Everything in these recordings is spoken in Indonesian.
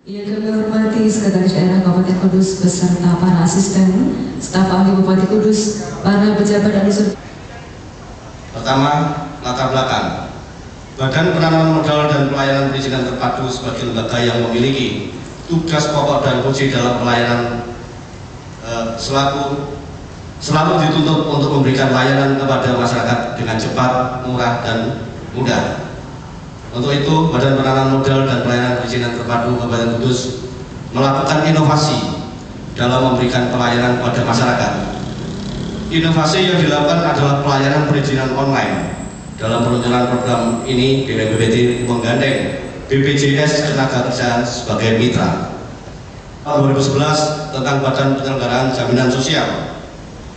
Yang kami hormati Sekretaris Daerah Kabupaten Kudus beserta para asisten, staf ahli Bupati Kudus, para pejabat dan unsur. Pertama, latar belakang. Badan Penanaman Modal dan Pelayanan Perizinan Terpadu sebagai lembaga yang memiliki tugas pokok dan fungsi dalam pelayanan selalu dituntut untuk memberikan layanan kepada masyarakat dengan cepat, murah, dan mudah. Untuk itu, Badan Penanaman Modal dan Pelayanan Perizinan Terpadu Kabupaten Kudus melakukan inovasi dalam memberikan pelayanan kepada masyarakat. Inovasi yang dilakukan adalah pelayanan perizinan online. Dalam peluncuran program ini, BPPT menggandeng BPJS Ketenagakerjaan sebagai mitra. Tahun 2011 tentang Badan Penyelenggaraan Jaminan Sosial,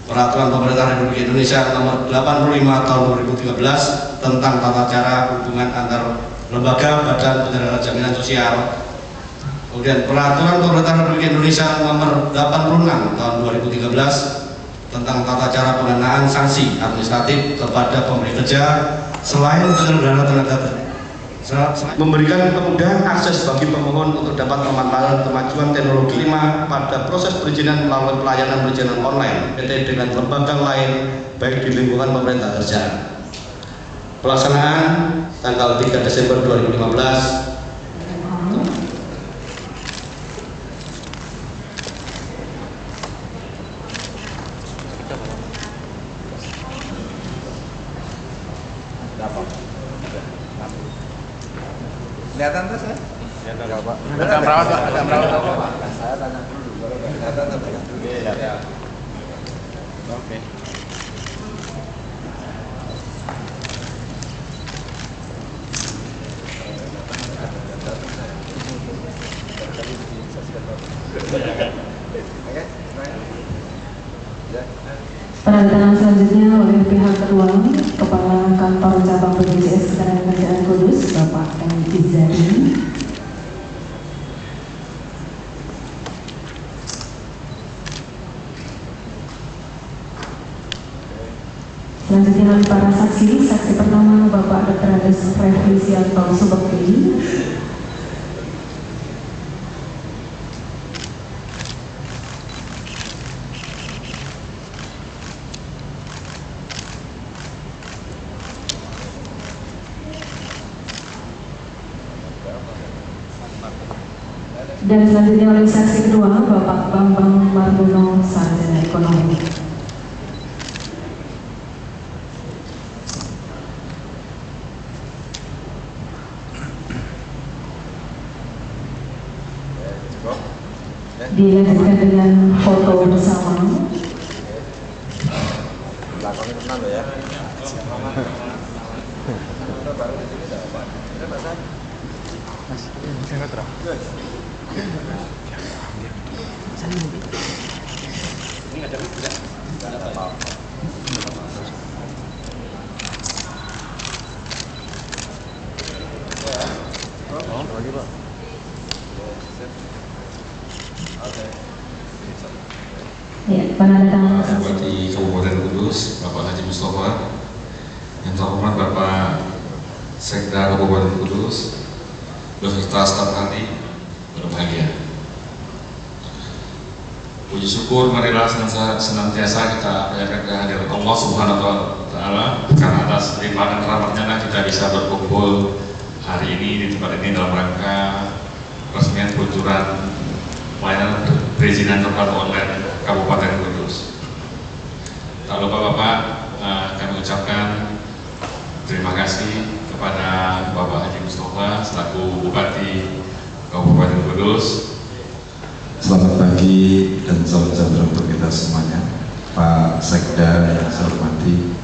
Peraturan Pemerintah Republik Indonesia Nomor 85 Tahun 2013 tentang tata cara hubungan antar lembaga badan penyelenggaraan jaminan sosial. Kemudian Peraturan Pemerintah Republik Indonesia Nomor 86 Tahun 2013 tentang tata cara pengenaan sanksi administratif kepada pemberi kerja selain penyelenggara tenaga kerja. Memberikan kemudahan akses bagi pemohon untuk dapat memanfaatkan kemajuan teknologi 5 pada proses perizinan melalui pelayanan perizinan online PT dengan lembaga lain baik di lingkungan pemerintah kerja. Pelaksanaan tanggal 3 Desember 2015. Kelihatan terus ya? Kelihatan Pak. Ada perawat Pak? Ada perawat Pak? Saya tanya dulu baru kelihatan terus ya? Oke. Penandatangan selanjutnya oleh pihak kedua Kepala Kantor Cabang BPJS Ketenagakerjaan Kudus, Bapak M. Izzadin. Selanjutnya oleh para saksi. Saksi pertama Bapak Dr. Andes Refrisianto Subekti. Dan selanjutnya oleh saksi kedua Bapak Bambang Mardono, Sarjana Ekonomi. Dilanjutkan dengan foto bersama. Belakangnya tenang loh ya. Ini ada tidak? Tidak ada apa-apa. Lagi Pak. Ya, penandatangan. Bupati Kabupaten Kudus, Bapak Haji Mustafa, yang terhormat Bapak Sekda Kabupaten Kudus, beserta staf ahli, berbahagia. Puji syukur marilah senantiasa kita panjatkan kehadiran Allah Subhanahu wa Ta'ala, karena atas limpahan rahmatnya kita bisa berkumpul hari ini di tempat ini dalam rangka peresmian peluncuran pelayanan perizinan terpadu online Kabupaten Kudus. Tak lupa Bapak, kami ucapkan terima kasih kepada Bapak Haji Mustafa selaku Bupati Kabupaten Kudus. Selamat pagi dan salam sejahtera untuk kita semuanya. Pak Sekda yang saya hormati,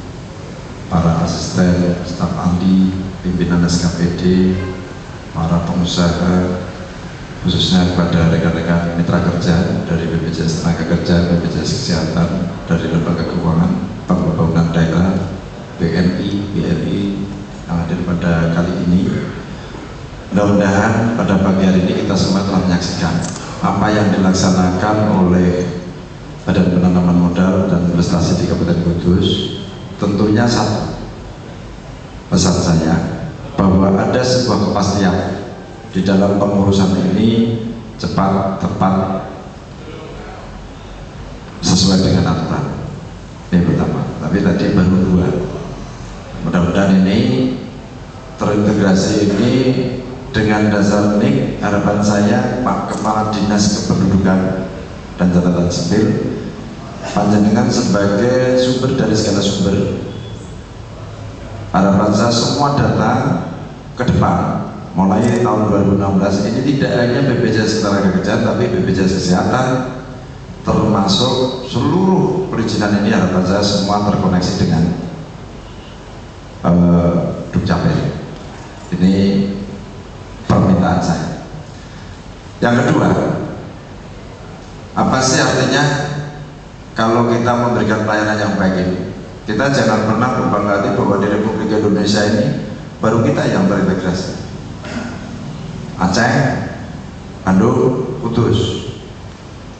para asisten, staf ahli, pimpinan SKPD, para pengusaha, khususnya kepada rekan-rekan mitra kerja dari BPJS Ketenagakerjaan, BPJS Kesehatan, dari lembaga keuangan, Bank Pembangunan Daerah, BNI, BRI yang hadir pada kali ini. Mudah-mudahan pada pagi hari ini kita semua telah menyaksikan apa yang dilaksanakan oleh Badan Penanaman Modal dan Investasi di Kabupaten Kudus. Tentunya satu pesan saya, bahwa ada sebuah kepastian di dalam pengurusan ini cepat, tepat, sesuai dengan aturan. Ini pertama. Tapi tadi baru 2. Mudah-mudahan ini terintegrasi ini dengan dasar nik. Harapan saya Pak Kepala Dinas Kependudukan dan Catatan Sipil, panjenengan sebagai sumber dari segala sumber, harapan saya semua data ke depan mulai tahun 2016 ini tidak hanya BPJS Ketenagakerjaan tapi BPJS Kesehatan, termasuk seluruh perizinan ini harapan saya semua terkoneksi dengan Dukcapil. Ini permintaan saya. Yang kedua, apa sih artinya kalau kita memberikan pelayanan yang baik ini? Kita jangan pernah berbangga hati bahwa di Republik Indonesia ini baru kita yang berintegrasi. Aceh, Bandung, Kudus.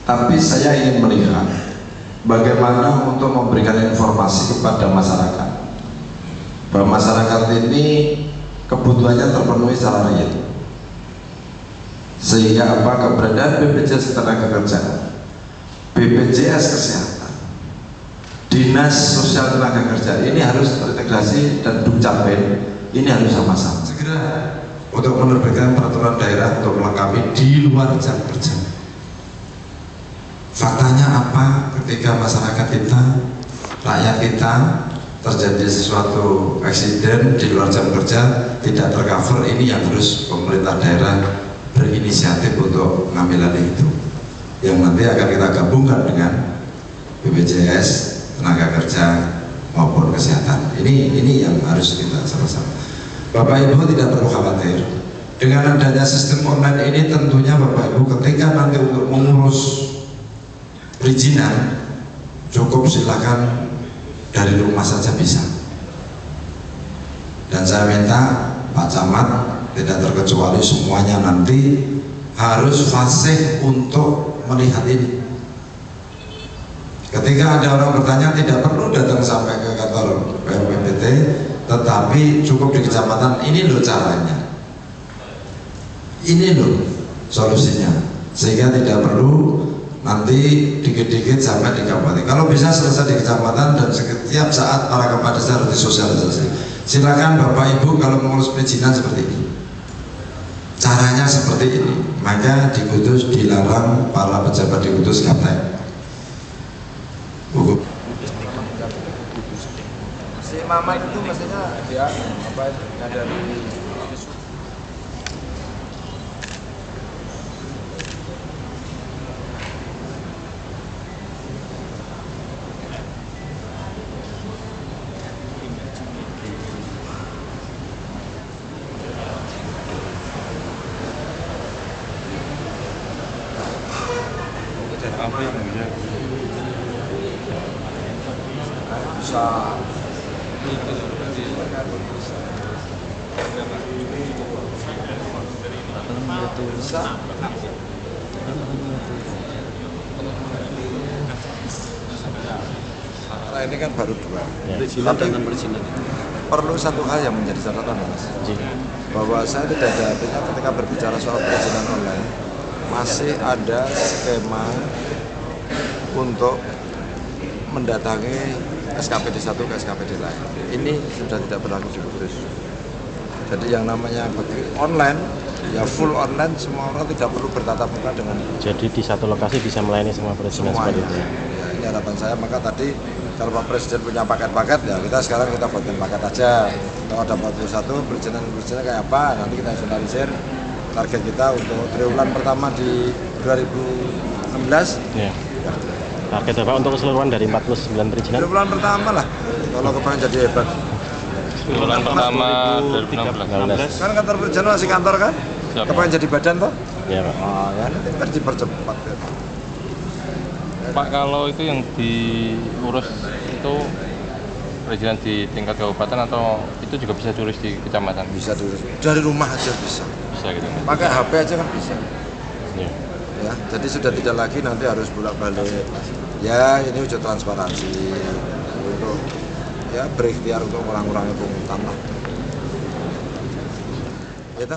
Tapi saya ingin melihat bagaimana untuk memberikan informasi kepada masyarakat bahwa masyarakat ini kebutuhannya terpenuhi secara real, sehingga apa, keberadaan BPJS Ketenagakerjaan, BPJS Kesehatan, Dinas Sosial Tenaga Kerja ini harus terintegrasi, dan Dukcapil ini harus sama-sama segera untuk menerbitkan peraturan daerah untuk melengkapi di luar jam kerja. Faktanya apa ketika masyarakat kita, rakyat kita terjadi sesuatu eksiden di luar jam kerja tidak tercover, ini yang harus pemerintah daerah berinisiatif untuk mengambil alih itu, yang nanti akan kita gabungkan dengan BPJS Tenaga Kerja maupun Kesehatan. Ini yang harus kita sama-sama. Bapak Ibu tidak perlu khawatir dengan adanya sistem online ini. Tentunya Bapak Ibu ketika nanti untuk mengurus perizinan cukup silakan dari rumah saja bisa. Dan saya minta Pak Camat tidak terkecuali semuanya nanti harus fasih untuk melihat ini. Ketika ada orang bertanya tidak perlu datang sampai ke kantor BPPT, tetapi cukup di kecamatan. Ini loh caranya, ini loh solusinya, sehingga tidak perlu nanti dikit-dikit sampai di kabupaten. Kalau bisa selesai di kecamatan, dan setiap saat para kepala desa harus disosialisasi. Silakan Bapak Ibu kalau mengurus perizinan seperti ini, caranya seperti ini. Maka di Kudus dilarang para pejabat di Kudus gaptek. Si Mamat itu mestinya dia apa ada di bisa Nah, ini kan baru 2. Tapi Perlu satu hal yang menjadi catatan, Mas, bahwa saya tidak ada artinya ketika berbicara soal perizinan online masih ada skema untuk mendatangi SKPD 1 ke SKPD lain. Ini sudah tidak berlaku di Kudus. Jadi yang namanya online, ya full online, semua orang tidak perlu bertatap muka dengan. Jadi di satu lokasi bisa melayani semua perizinan seperti itu. Ya, ini harapan saya. Maka tadi kalau Pak Presiden punya paket-paket, ya kita sekarang kita buatkan paket aja. Kalau ada 41 perizinan kayak apa, nanti kita finalisir. Target kita untuk triwulan pertama di 2016. Ya. Target Bapak untuk keseluruhan dari 49 perizinan? Triwulan pertama lah, kalau kepengen jadi hebat. Triwulan pertama 2016. Kan kantor perizinan masih kantor kan? Siapa? Kepengen jadi badan toh? Ya Pak. Oh, ya nanti kan dipercepat. Ya. Pak, kalau itu yang diurus itu perizinan di tingkat kabupaten atau itu juga bisa tulis di kecamatan? Bisa diurus dari rumah aja bisa. Bisa gitu. Pakai HP aja kan bisa. Ya. Ya, jadi sudah tidak lagi nanti harus bolak-balik. Ya, ini wujud transparansi untuk ya berikhtiar untuk mengurangi pungutan lah. Gitu.